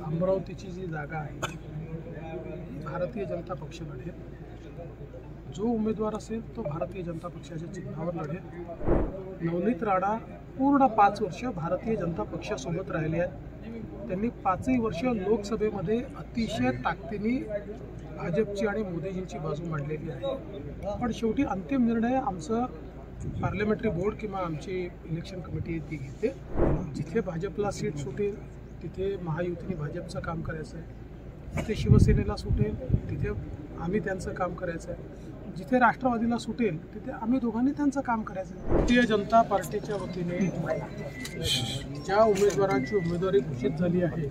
अमरावतीची जी जागा आहे भारतीय जनता पक्ष लढेल। जो उमेदवार असेल तो भारतीय जनता पक्षाच्या चिन्हावर लढेल। नवनीत राणा पूर्ण 5 वर्ष भारतीय जनता पक्षासोबत राहिले आहेत। त्यांनी 5ही वर्ष लोकसभेमध्ये अतिशय ताकदीने भाजपची आणि मोदीजींची बाजू मांडलेली आहे। पण शेवटी अंतिम निर्णय आमचं पार्लमेंटरी बोर्ड किंवा आमची इलेक्शन कमिटी ती घेते। जिथे भाजपला सीट सुटेल तिथे महायुतीने भाजपचं काम करायचं आहे, जिथे शिवसेनेला सुटेल तिथे आम्ही त्यांचं काम करायचं आहे, जिथे राष्ट्रवादीला सुटेल तिथे आम्ही दोघांनी त्यांचं काम करायचं आहे। भारतीय जनता पार्टीच्या वतीने ज्या उमेदवारांची उमेदवारी घोषित झाली आहे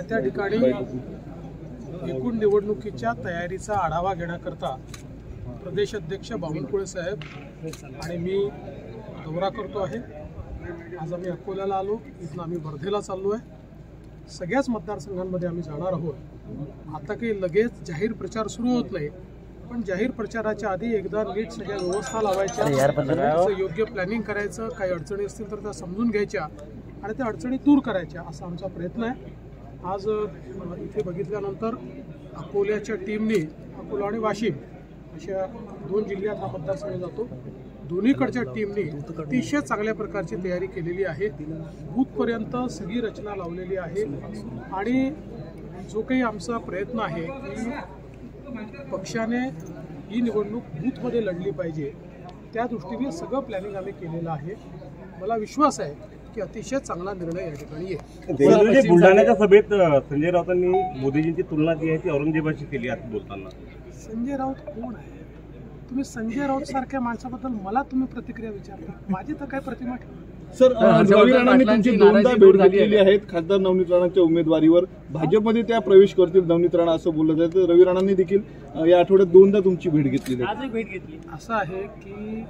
त्या ठिकाणी एकूण निवडणुकीच्या तयारीचा आढावा घेण्याकरता प्रदेश अध्यक्ष बावनकुळे साहेब आणि मी दौरा करतो आहे। आज आम्ही अकोल्याला आलो, इथून आम्ही वर्धेला चाललो आहे। सगळ्याच मतदारसंघांमध्ये आम्ही जाणार आहोत। आता काही लगेच जाहीर प्रचार सुरू होत नाही, पण जाहीर प्रचाराच्या आधी एकदा नीट सगळ्या व्यवस्था लावायच्या, योग्य प्लॅनिंग करायचं, काही अडचणी असतील तर त्या समजून घ्यायच्या आणि त्या अडचणी दूर करायच्या असा आमचा प्रयत्न आहे। आज इथे बघितल्यानंतर अकोल्याच्या टीमने अकोला आणि वाशिम अशा 2 जिल्ह्यात हा मतदारसंघ जातो। दोन्हीकडच्या टीमने अतिशय चांगल्या प्रकारची तयारी केलेली आहे। बूथपर्यंत सगळी रचना लावलेली आहे आणि जो काही आमचा प्रयत्न आहे की पक्षाने ही निवडणूक बूथमध्ये लढली पाहिजे त्या दृष्टीने सगळं प्लॅनिंग आम्ही केलेलं आहे। मला विश्वास आहे की अतिशय चांगला निर्णय या ठिकाणी येईल। बुलढाण्याच्या सभेत संजय राऊतांनी मोदीजींची तुलना जी आहे ती औरंगजेबाशी केली आहे बोलताना। संजय राऊत कोण आहे? तुम्ही संजय राऊत सारख्या माणसाबद्दल मला तुम्ही प्रतिक्रिया विचारता, माझी तर काय प्रतिमा ठेवा। सर, रवी राणांनी तुमची 2दा भेट घेतलेली आहेत खासदार नवनीत राणांच्या उमेदवारीवर। भाजपमध्ये त्या प्रवेश करतील नवनीत राणा असं बोललं जातं। रवी राणांनी देखील या आठवड्यात 2दा तुमची भेट घेतलेली आहे। आजही भेट घेतली। असं आहे की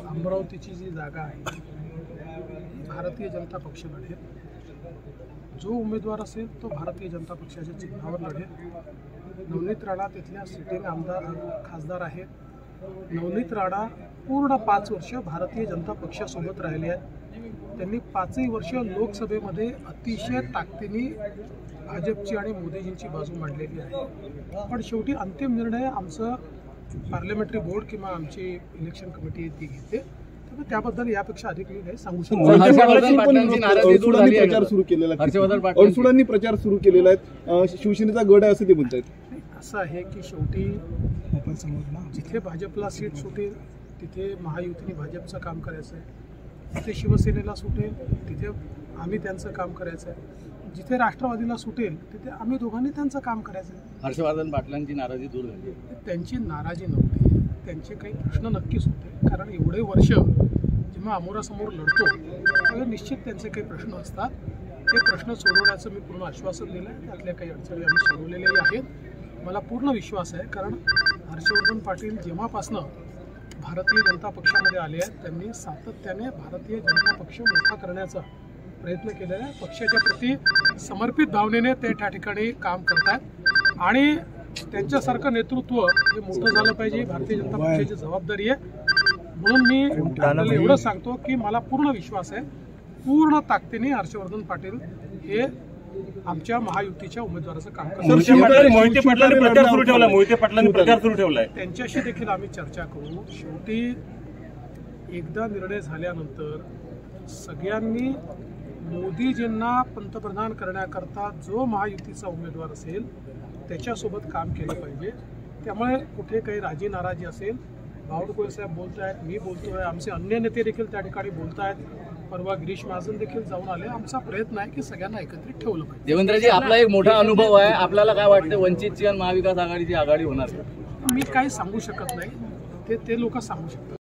अमरावतीची जी जागा आहे भारतीय जनता पक्ष लढेल। जो उमेदवार असेल तो भारतीय जनता पक्षाच्या चिन्हावर लढेल। नवनीत राणा तिथल्या सिटिंग खासदार आहेत। नवनीत राणा पूर्ण 5 वर्ष भारतीय जनता पक्षासोबत राहिले आहेत। त्यांनी 5ही वर्ष लोकसभेमध्ये अतिशय ताकदीने भाजपची आणि मोदीजींची बाजू मांडलेली आहे। पण शेवटी अंतिम निर्णय आमचं पार्लमेंटरी बोर्ड किंवा आमची इलेक्शन कमिटी ती घेते। त्याबद्दल यापेक्षा अधिक मी काही सांगू शकतो। अडसुळांनी प्रचार सुरू केलेला आहे, शिवसेनेचा गड आहे असं ते म्हणतात। असं आहे की शेवटी जिथे भाजपला सीट सुटेल तिथे महायुतीने भाजपचं काम करायचं आहे, जिथे शिवसेनेला सुटेल तिथे आम्ही त्यांचं काम करायचं आहे, जिथे राष्ट्रवादीला सुटेल तिथे आम्ही दोघांनी त्यांचं काम करायचं आहे। हर्षवर्धन पाटलांची नाराजी दूर झाली? त्यांची नाराजी नव्हती, त्यांचे काही प्रश्न नक्कीच होते, कारण एवढे वर्ष जेव्हा अमोरासमोर लढतो तेव्हा निश्चित त्यांचे काही प्रश्न असतात। ते प्रश्न सोडवण्याचं मी पूर्ण आश्वासन दिलं आहे। त्यातल्या काही अडचणी आम्ही सोडवलेल्याही आहेत। मला पूर्ण विश्वास आहे, कारण हर्षवर्धन पाटील जेव्हापासनं भारतीय जनता पक्षामध्ये आले आहेत त्यांनी सातत्याने भारतीय जनता पक्ष मोठा करण्याचा प्रयत्न केलेला आहे। पक्षाच्या प्रति समर्पित भावनेने ते त्या ठिकाणी काम करतात आणि त्यांच्यासारखं नेतृत्व हे मोठं झालं पाहिजे, भारतीय जनता पक्षाची जबाबदारी आहे। म्हणून मी आपल्याला एवढं सांगतो की मला पूर्ण विश्वास आहे, पूर्ण ताकदीने हर्षवर्धन पाटील हे आमच्या महायुतीच्या उमेदवाराचं काम करतात। त्यांच्याशी देखील आम्ही चर्चा करू। शेवटी एकदा निर्णय झाल्यानंतर सगळ्यांनी मोदीजींना पंतप्रधान करण्याकरता जो महायुतीचा उमेदवार असेल त्याच्यासोबत काम केलं पाहिजे। त्यामुळे कुठे काही राजी नाराजी असेल, बावनकुळे साहेब बोलत आहेत, मी बोलतोय, आमचे अन्य नेते देखील त्या ठिकाणी बोलत आहेत, परवा गिरीश महाजन देखील जाऊन आले। आमचा प्रयत्न आहे की सगळ्यांना एकत्रित ठेवलं पाहिजे। देवेंद्रजी, आपला एक मोठा अनुभव आहे, आपल्याला काय वाटतं वंचितची आणि महाविकास आघाडीची आघाडी होणार? मी काही सांगू शकत नाही, ते लोक सांगू शकतात।